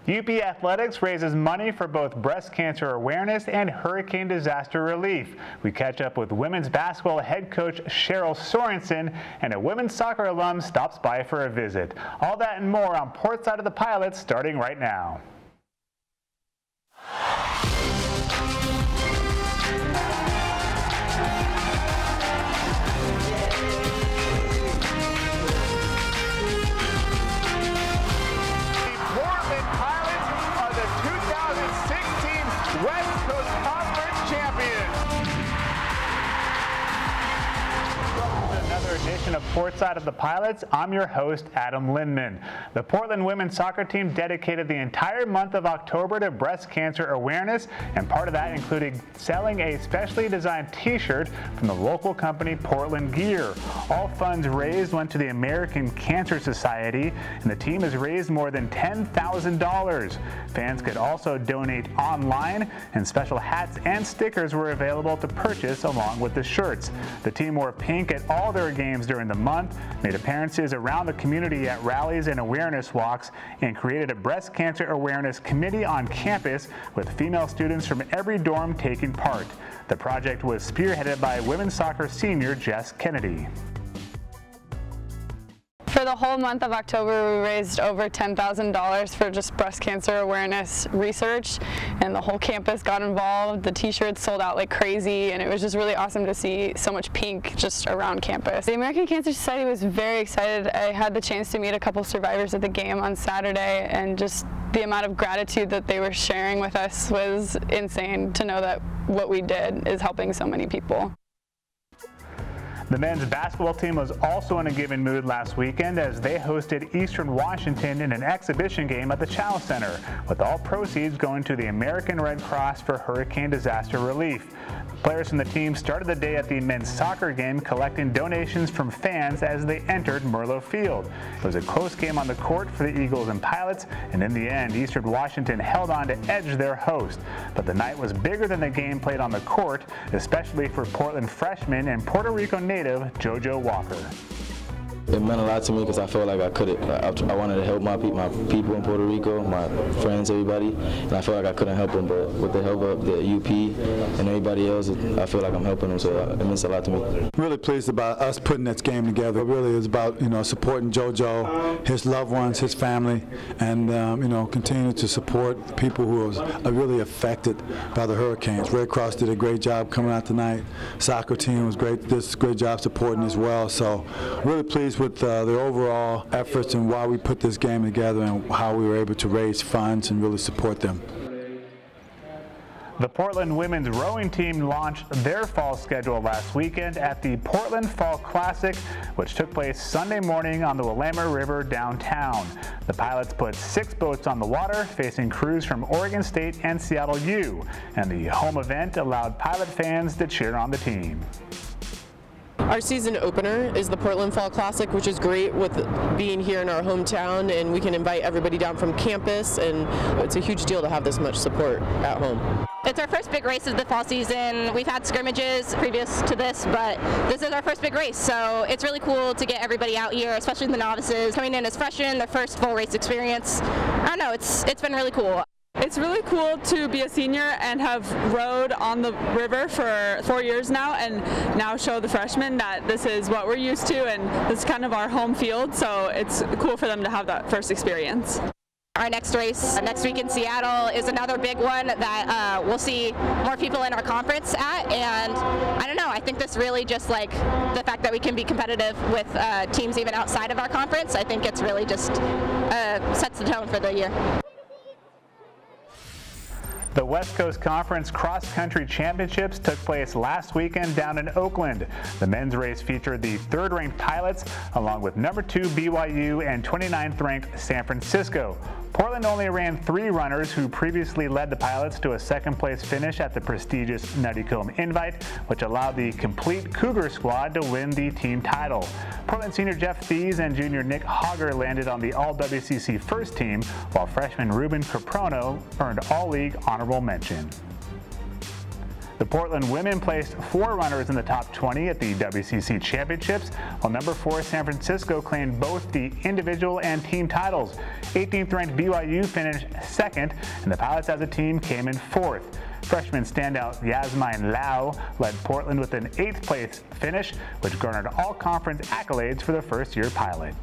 UP Athletics raises money for both breast cancer awareness and hurricane disaster relief. We catch up with women's basketball head coach Cheryl Sorensen, and a women's soccer alum stops by for a visit. All that and more on Portside of the Pilots starting right now. Edition of Portside of the Pilots. I'm your host, Adam Lindman. The Portland women's soccer team dedicated the entire month of October to breast cancer awareness, and part of that included selling a specially designed t-shirt from the local company Portland Gear. All funds raised went to the American Cancer Society, and the team has raised more than $10,000. Fans could also donate online, and special hats and stickers were available to purchase along with the shirts. The team wore pink at all their games during the month, made appearances around the community at rallies and awareness walks, and created a breast cancer awareness committee on campus with female students from every dorm taking part. The project was spearheaded by women's soccer senior Jess Kennedy. For the whole month of October, we raised over $10,000 for just breast cancer awareness research, and the whole campus got involved. The t-shirts sold out like crazy, and it was just really awesome to see so much pink just around campus. The American Cancer Society was very excited. I had the chance to meet a couple survivors at the game on Saturday, and just the amount of gratitude that they were sharing with us was insane, to know that what we did is helping so many people. The men's basketball team was also in a given mood last weekend as they hosted Eastern Washington in an exhibition game at the Chow Center, with all proceeds going to the American Red Cross for hurricane disaster relief. Players from the team started the day at the men's soccer game collecting donations from fans as they entered Merlo Field. It was a close game on the court for the Eagles and Pilots, and in the end, Eastern Washington held on to edge their host. But the night was bigger than the game played on the court, especially for Portland freshman and Puerto Rico native JoJo Walker. It meant a lot to me because I felt like I wanted to help my people in Puerto Rico, my friends, everybody, and I felt like I couldn't help them, but with the help of the UP and everybody else, I feel like I'm helping them, so it means a lot to me. Really pleased about us putting this game together. It really is about, supporting JoJo, his loved ones, his family, and continue to support people who are really affected by the hurricanes. Red Cross did a great job coming out tonight. Soccer team was great, did a great job supporting as well, so really pleased with the overall efforts and why we put this game together and how we were able to raise funds and really support them. The Portland women's rowing team launched their fall schedule last weekend at the Portland Fall Classic, which took place Sunday morning on the Willamette River downtown. The Pilots put 6 boats on the water, facing crews from Oregon State and Seattle U, and the home event allowed Pilot fans to cheer on the team. Our season opener is the Portland Fall Classic, which is great with being here in our hometown, and we can invite everybody down from campus, and it's a huge deal to have this much support at home. It's our first big race of the fall season. We've had scrimmages previous to this, but this is our first big race, so it's really cool to get everybody out here, especially the novices coming in as freshmen, their first full race experience. I don't know, it's been really cool. It's really cool to be a senior and have rowed on the river for 4 years now, and now show the freshmen that this is what we're used to and this is kind of our home field, so it's cool for them to have that first experience. Our next race next week in Seattle is another big one that we'll see more people in our conference at, and I don't know, I think this really just like the fact that we can be competitive with teams even outside of our conference, I think it's really just sets the tone for the year. The West Coast Conference Cross Country Championships took place last weekend down in Oakland. The men's race featured the 3rd-ranked Pilots along with number 2 BYU and 29th-ranked San Francisco. Portland only ran 3 runners who previously led the Pilots to a 2nd-place finish at the prestigious Nutty Comb Invite, which allowed the complete Cougar squad to win the team title. Portland senior Jeff Thies and junior Nick Hogger landed on the All-WCC first team, while freshman Ruben Caprono earned All-League honorable mention. The Portland women placed 4 runners in the top 20 at the WCC Championships, while number 4 San Francisco claimed both the individual and team titles. 18th ranked BYU finished 2nd, and the Pilots as a team came in 4th. Freshman standout Yasmin Lau led Portland with an 8th place finish, which garnered all conference accolades for the first-year Pilot.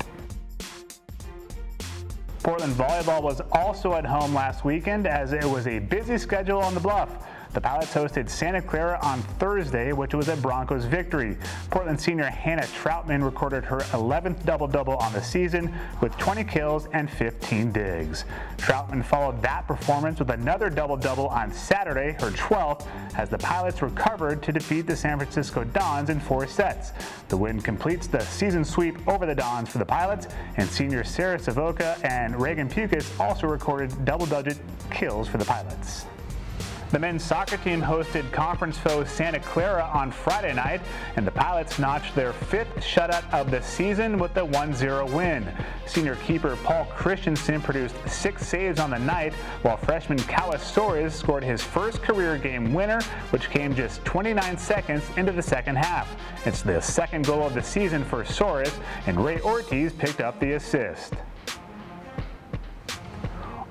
Portland volleyball was also at home last weekend, as it was a busy schedule on the Bluff. The Pilots hosted Santa Clara on Thursday, which was a Broncos victory. Portland senior Hannah Troutman recorded her 11th double-double on the season with 20 kills and 15 digs. Troutman followed that performance with another double-double on Saturday, her 12th, as the Pilots recovered to defeat the San Francisco Dons in 4 sets. The win completes the season sweep over the Dons for the Pilots, and senior Sarah Savoca and Reagan Pukas also recorded double-digit kills for the Pilots. The men's soccer team hosted conference foe Santa Clara on Friday night, and the Pilots notched their 5th shutout of the season with a 1-0 win. Senior keeper Paul Christensen produced 6 saves on the night, while freshman Kawas Soares scored his first career game winner, which came just 29 seconds into the second half. It's the 2nd goal of the season for Soares, and Ray Ortiz picked up the assist.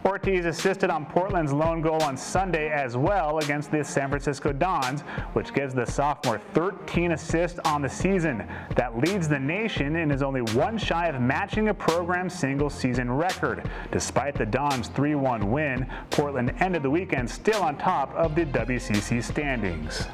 Ortiz assisted on Portland's lone goal on Sunday as well against the San Francisco Dons, which gives the sophomore 13 assists on the season. That leads the nation and is only 1 shy of matching a program single-season record. Despite the Dons' 3-1 win, Portland ended the weekend still on top of the WCC standings.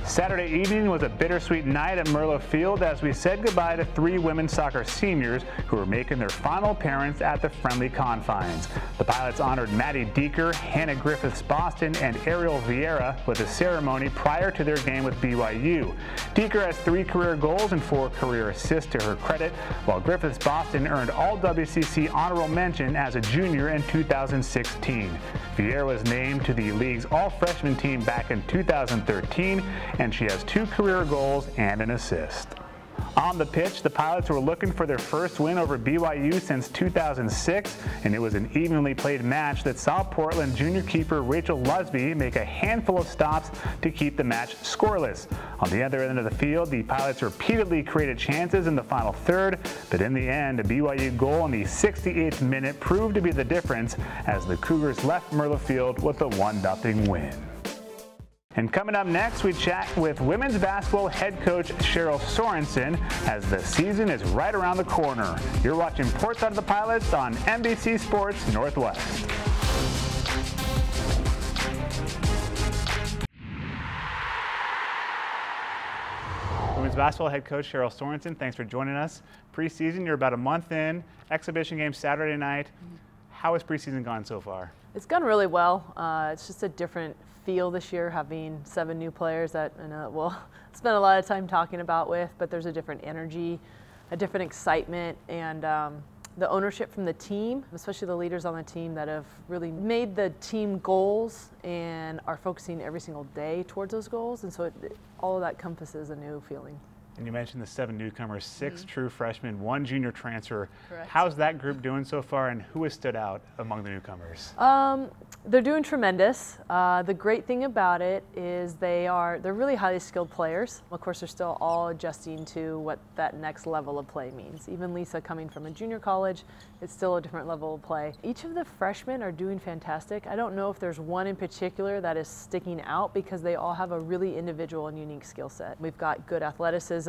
Saturday evening was a bittersweet night at Merlo Field as we said goodbye to 3 women's soccer seniors who were making their final appearance at the friendly confines. The Pilots honored Maddie Deeker, Hannah Griffiths-Boston, and Ariel Vieira with a ceremony prior to their game with BYU. Deeker has 3 career goals and 4 career assists to her credit, while Griffiths-Boston earned all WCC honorable mention as a junior in 2016. Vieira was named to the league's all-freshman team back in 2013, and she has 2 career goals and an assist. On the pitch, the Pilots were looking for their first win over BYU since 2006, and it was an evenly played match that saw Portland junior keeper Rachel Lusby make a handful of stops to keep the match scoreless. On the other end of the field, the Pilots repeatedly created chances in the final third, but in the end, a BYU goal in the 68th minute proved to be the difference as the Cougars left Merlo Field with a 1-0 win. And coming up next, we chat with women's basketball head coach Cheryl Sorensen as the season is right around the corner. You're watching Portside of the Pilots on NBC Sports Northwest. Women's basketball head coach Cheryl Sorensen, thanks for joining us. Preseason, you're about a month in. Exhibition game Saturday night. How has preseason gone so far? It's gone really well. It's just a different feel this year, having 7 new players that I know we'll spend a lot of time talking about with, but there's a different energy, a different excitement, and the ownership from the team, especially the leaders on the team that have really made the team goals and are focusing every single day towards those goals, and so all of that encompasses a new feeling. And you mentioned the 7 newcomers, 6 true freshmen, 1 junior transfer. Correct. How's that group doing so far, and who has stood out among the newcomers? They're doing tremendous. The great thing about it is they're really highly skilled players. Of course, they're still all adjusting to what that next level of play means. Even Lisa coming from a junior college, it's still a different level of play. Each of the freshmen are doing fantastic. I don't know if there's one in particular that is sticking out because they all have a really individual and unique skill set. We've got good athleticism.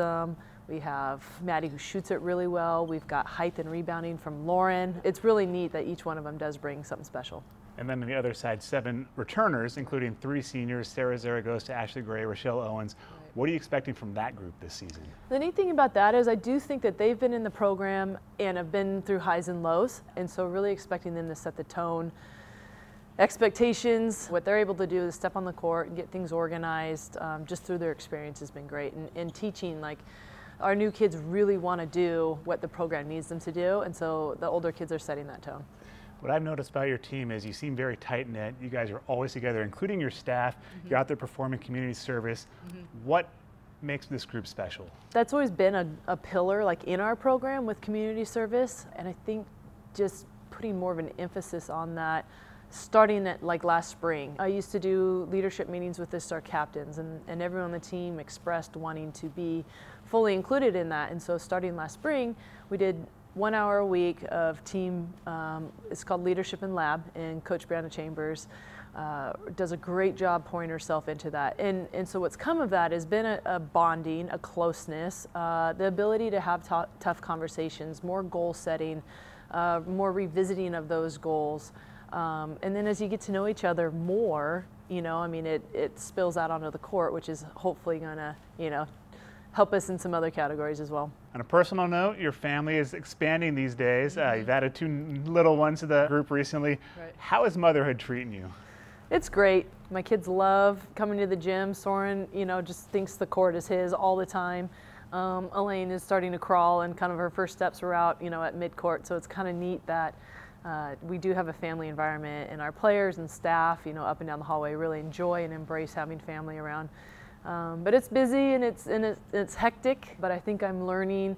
We have Maddie who shoots it really well. We've got height and rebounding from Lauren. It's really neat that each one of them does bring something special. And then on the other side, 7 returners, including 3 seniors, Sarah Zaragoza, Ashley Gray, Rochelle Owens. Right. What are you expecting from that group this season? The neat thing about that is I do think that they've been in the program and have been through highs and lows, and so really expecting them to set the tone. Expectations, what they're able to do is step on the court and get things organized just through their experience has been great. And teaching, like, our new kids really want to do what the program needs them to do, and so the older kids are setting that tone. What I've noticed about your team is you seem very tight-knit. You guys are always together, including your staff. You're out there performing community service. What makes this group special? That's always been a pillar, like, in our program with community service, and I think just putting more of an emphasis on that starting at like last spring. I used to do leadership meetings with the star captains, and everyone on the team expressed wanting to be fully included in that. And so starting last spring, we did 1 hour a week of team, it's called Leadership in Lab, and Coach Brianna Chambers does a great job pouring herself into that. And so what's come of that has been a bonding, a closeness, the ability to have tough conversations, more goal setting, more revisiting of those goals. And then as you get to know each other more, you know, I mean, it spills out onto the court, which is hopefully gonna, you know, help us in some other categories as well. On a personal note, your family is expanding these days. You've added 2 little ones to the group recently. Right. How is motherhood treating you? It's great. My kids love coming to the gym. Soren, you know, just thinks the court is his all the time. Elaine is starting to crawl, and kind of her first steps are out, you know, at mid-court. So it's kind of neat that we do have a family environment, and our players and staff, you know, up and down the hallway really enjoy and embrace having family around. But it's busy and it's hectic, but I think I'm learning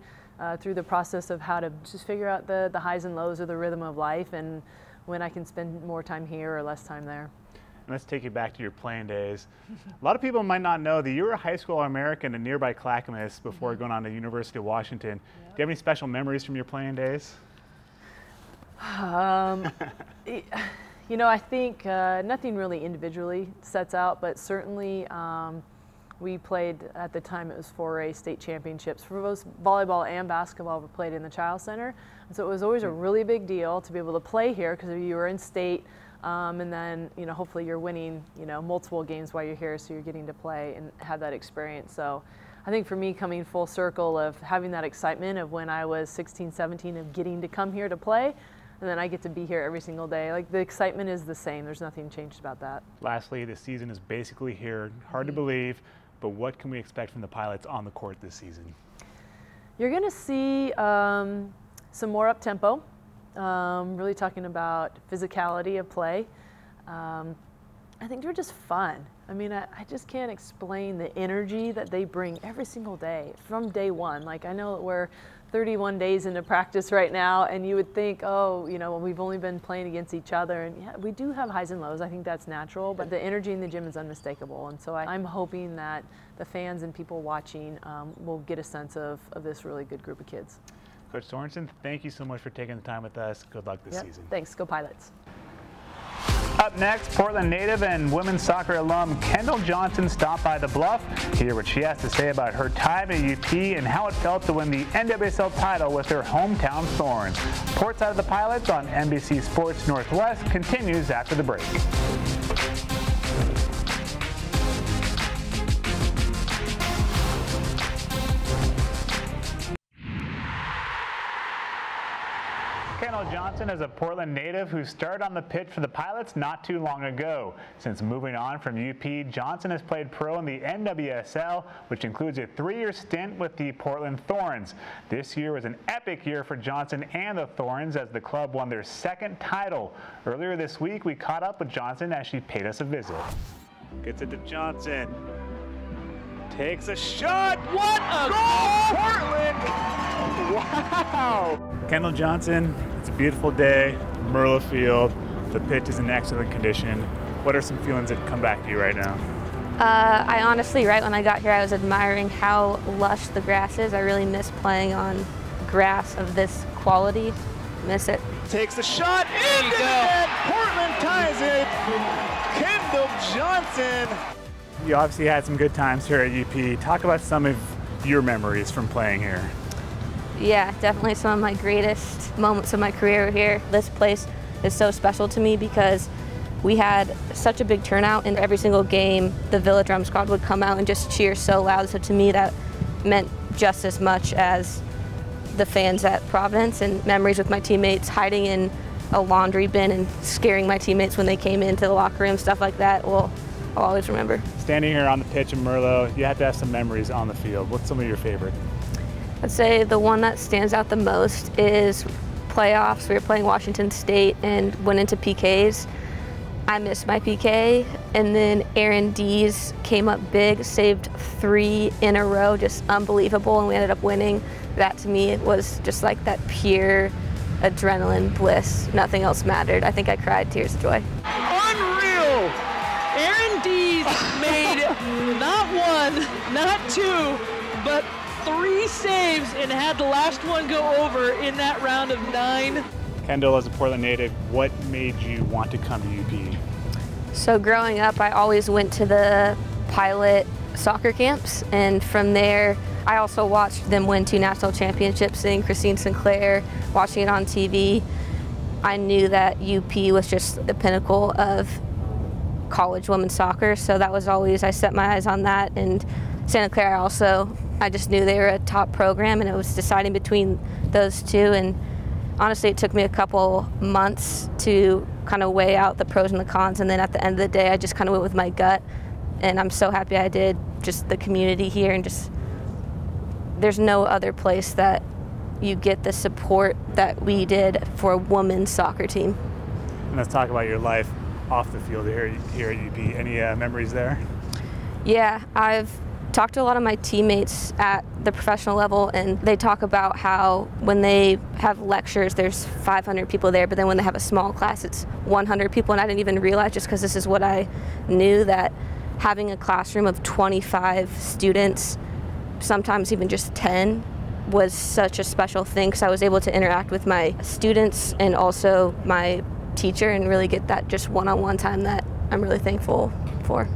through the process of how to just figure out the highs and lows of the rhythm of life, and when I can spend more time here or less time there. And let's take you back to your playing days. A lot of people might not know that you were a high school All-American in nearby Clackamas before going on to University of Washington. Yep. Do you have any special memories from your playing days? You know, I think nothing really individually sets out, but certainly we played, at the time it was 4A state championships for both volleyball and basketball. We played in the Child Center, and so it was always a really big deal to be able to play here because you were in state, and then, you know, hopefully you're winning, you know, multiple games while you're here, so you're getting to play and have that experience. So I think for me, coming full circle of having that excitement of when I was 16, 17 of getting to come here to play, and then I get to be here every single day. Like, the excitement is the same. There's nothing changed about that. Lastly, the season is basically here. Hard to believe, but what can we expect from the Pilots on the court this season? You're going to see some more up-tempo, really talking about physicality of play. I think they're just fun. I mean, I just can't explain the energy that they bring every single day from day one. Like, I know that we're 31 days into practice right now, and you would think, oh, you know, we've only been playing against each other, and yeah, we do have highs and lows. I think that's natural, but the energy in the gym is unmistakable, and so I'm hoping that the fans and people watching will get a sense of this really good group of kids. Coach Sorensen, thank you so much for taking the time with us. Good luck this season. Thanks. Go Pilots. Up next, Portland native and women's soccer alum Kendall Johnson stopped by the Bluff. Hear what she has to say about her time at UP and how it felt to win the NWSL title with her hometown Thorns. Portside of the Pilots on NBC Sports Northwest continues after the break. Kendall Johnson is a Portland native who started on the pitch for the Pilots not too long ago. Since moving on from UP, Johnson has played pro in the NWSL, which includes a 3-year stint with the Portland Thorns. This year was an epic year for Johnson and the Thorns as the club won their 2nd title. Earlier this week, we caught up with Johnson as she paid us a visit. Gets it to Johnson. Takes a shot. What a goal, Portland! Wow! Kendall Johnson, it's a beautiful day, Merla Field. The pitch is in excellent condition. What are some feelings that come back to you right now? I honestly, right when I got here, I was admiring how lush the grass is. I really miss playing on grass of this quality. Miss it. Takes the shot into the net. Portland ties it. Kendall Johnson. You obviously had some good times here at UP. Talk about some of your memories from playing here. Yeah, definitely some of my greatest moments of my career here. This place is so special to me because we had such a big turnout in every single game. The Villa Drum Squad would come out and just cheer so loud. So to me, that meant just as much as the fans at Providence, and memories with my teammates hiding in a laundry bin and scaring my teammates when they came into the locker room, stuff like that. I'll always remember. Standing here on the pitch in Merlot, you have to have some memories on the field. What's some of your favorite? I'd say the one that stands out the most is playoffs. We were playing Washington State and went into PKs. I missed my PK, and then Aaron Dees came up big, saved 3 in a row, just unbelievable, and we ended up winning. That to me was just like that pure adrenaline, bliss. Nothing else mattered. I think I cried tears of joy. Unreal! Aaron Dees made not one, not two, but 3 saves and had the last one go over in that round of 9. Kendall, as a Portland native, what made you want to come to UP? So growing up, I always went to the pilot soccer camps, and from there, I also watched them win 2 national championships, seeing Christine Sinclair, watching it on TV. I knew that UP was just the pinnacle of college women's soccer, so that was always, I set my eyes on that. And Santa Clara also, I just knew they were a top program, and it was deciding between those two. And honestly, it took me a couple months to kind of weigh out the pros and the cons, and then at the end of the day, I just kind of went with my gut, and I'm so happy I did. Just the community here, and just, there's no other place that you get the support that we did for a women's soccer team. And let's talk about your life off the field here at UP. Any memories there? Yeah, I've talked to a lot of my teammates at the professional level, and they talk about how when they have lectures, there's 500 people there, but then when they have a small class, it's 100 people, and I didn't even realize, just because this is what I knew, that having a classroom of 25 students, sometimes even just 10, was such a special thing, because I was able to interact with my students and also my teacher and really get that just one-on-one time that I'm really thankful for.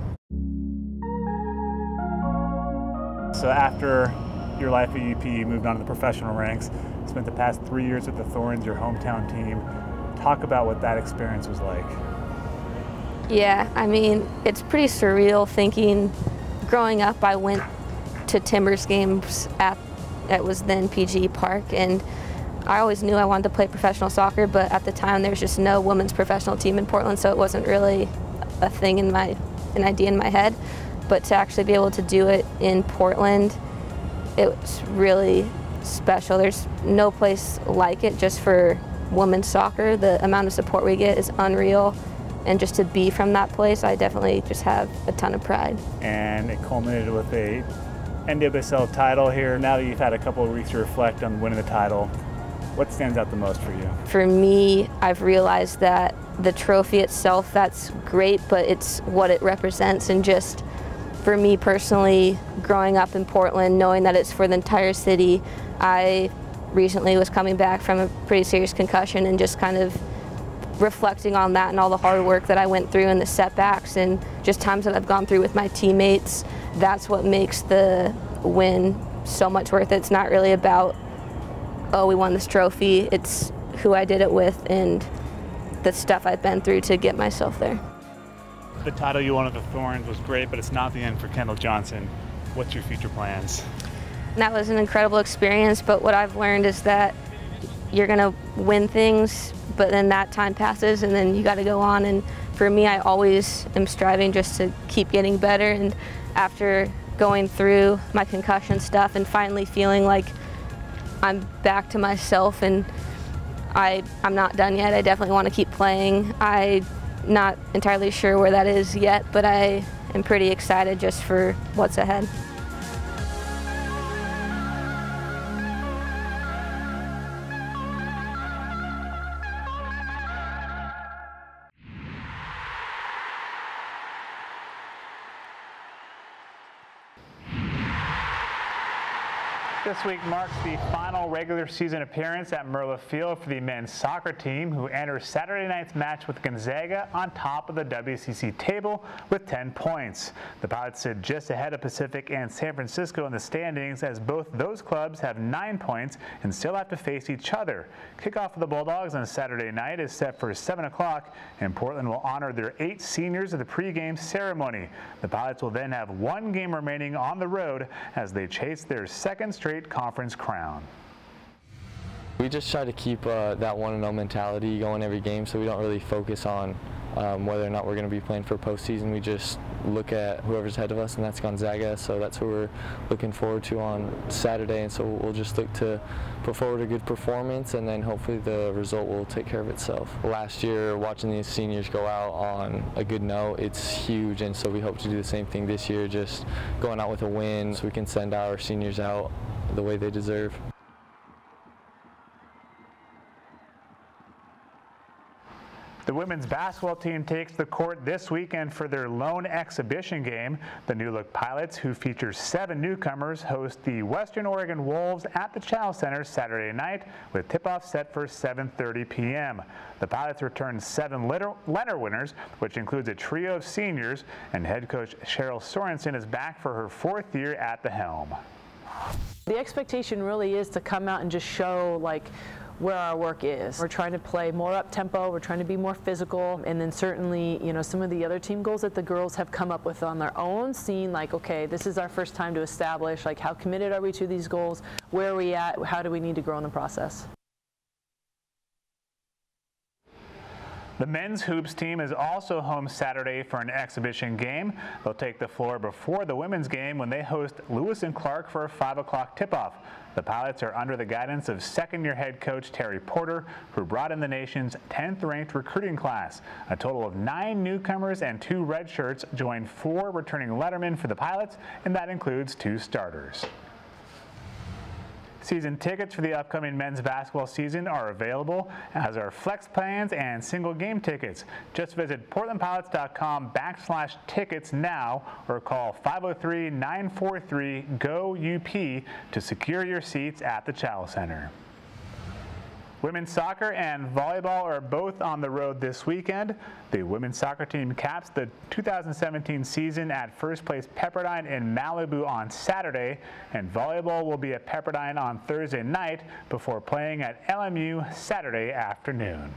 So after your life at UP, you moved on to the professional ranks, spent the past 3 years with the Thorns, your hometown team. Talk about what that experience was like. Yeah, I mean, it's pretty surreal thinking, growing up I went to Timbers games at, it was then PG Park, and I always knew I wanted to play professional soccer, but at the time there was just no women's professional team in Portland, so it wasn't really a thing in an idea in my head. But to actually be able to do it in Portland, it was really special. There's no place like it just for women's soccer. The amount of support we get is unreal. And just to be from that place, I definitely just have a ton of pride. And it culminated with a NWSL title here. Now that you've had a couple of weeks to reflect on winning the title, what stands out the most for you? For me, I've realized that the trophy itself, that's great, but it's what it represents. And just for me personally, growing up in Portland, knowing that it's for the entire city, I recently was coming back from a pretty serious concussion, and just kind of reflecting on that and all the hard work that I went through and the setbacks and just times that I've gone through with my teammates, that's what makes the win so much worth it. It's not really about, oh, we won this trophy. It's who I did it with and the stuff I've been through to get myself there. The title you won at the Thorns was great, but it's not the end for Kendall Johnson. What's your future plans? That was an incredible experience, but what I've learned is that you're gonna win things, but then that time passes and then you gotta go on. And for me, I always am striving just to keep getting better. And after going through my concussion stuff and finally feeling like I'm back to myself, and I'm not done yet. I definitely want to keep playing. I'm not entirely sure where that is yet, but I am pretty excited just for what's ahead. This week marks the final regular season appearance at Merla Field for the men's soccer team, who enters Saturday night's match with Gonzaga on top of the WCC table with 10 points. The Pilots sit just ahead of Pacific and San Francisco in the standings, as both those clubs have 9 points and still have to face each other. Kickoff for the Bulldogs on Saturday night is set for 7 o'clock, and Portland will honor their 8 seniors at the pregame ceremony. The Pilots will then have 1 game remaining on the road as they chase their second straight conference crown. We just try to keep that 1-0 mentality going every game, so we don't really focus on whether or not we're going to be playing for postseason. We just look at whoever's ahead of us, and that's Gonzaga, so that's who we're looking forward to on Saturday. And so we'll just look to put forward a good performance, and then hopefully the result will take care of itself. Last year, watching these seniors go out on a good note, it's huge, and so we hope to do the same thing this year, just going out with a win so we can send our seniors out the way they deserve. The women's basketball team takes the court this weekend for their lone exhibition game. The New Look Pilots, who features 7 newcomers, host the Western Oregon Wolves at the Chow Center Saturday night with tip-off set for 7:30 p.m. The Pilots return 7 letter winners, which includes a trio of seniors, and head coach Cheryl Sorensen is back for her 4th year at the helm. The expectation really is to come out and just show where our work is. We're trying to play more up-tempo, we're trying to be more physical, and then certainly, some of the other team goals that the girls have come up with on their own, seeing okay, this is our first time to establish, how committed are we to these goals, where are we at, how do we need to grow in the process. The men's hoops team is also home Saturday for an exhibition game. They'll take the floor before the women's game when they host Lewis and Clark for a 5 o'clock tip-off. The Pilots are under the guidance of second-year head coach Terry Porter, who brought in the nation's 10th-ranked recruiting class. A total of 9 newcomers and 2 redshirts join 4 returning lettermen for the Pilots, and that includes 2 starters. Season tickets for the upcoming men's basketball season are available, as are flex plans and single game tickets. Just visit portlandpilots.com/tickets now or call 503-943-GO-UP to secure your seats at the Chow Center. Women's soccer and volleyball are both on the road this weekend. The women's soccer team caps the 2017 season at first place Pepperdine in Malibu on Saturday, and volleyball will be at Pepperdine on Thursday night before playing at LMU Saturday afternoon.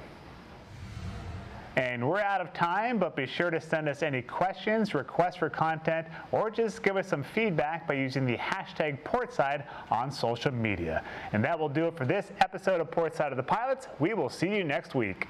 And we're out of time, but be sure to send us any questions, requests for content, or just give us some feedback by using the hashtag Portside on social media. And that will do it for this episode of Portside of the Pilots. We will see you next week.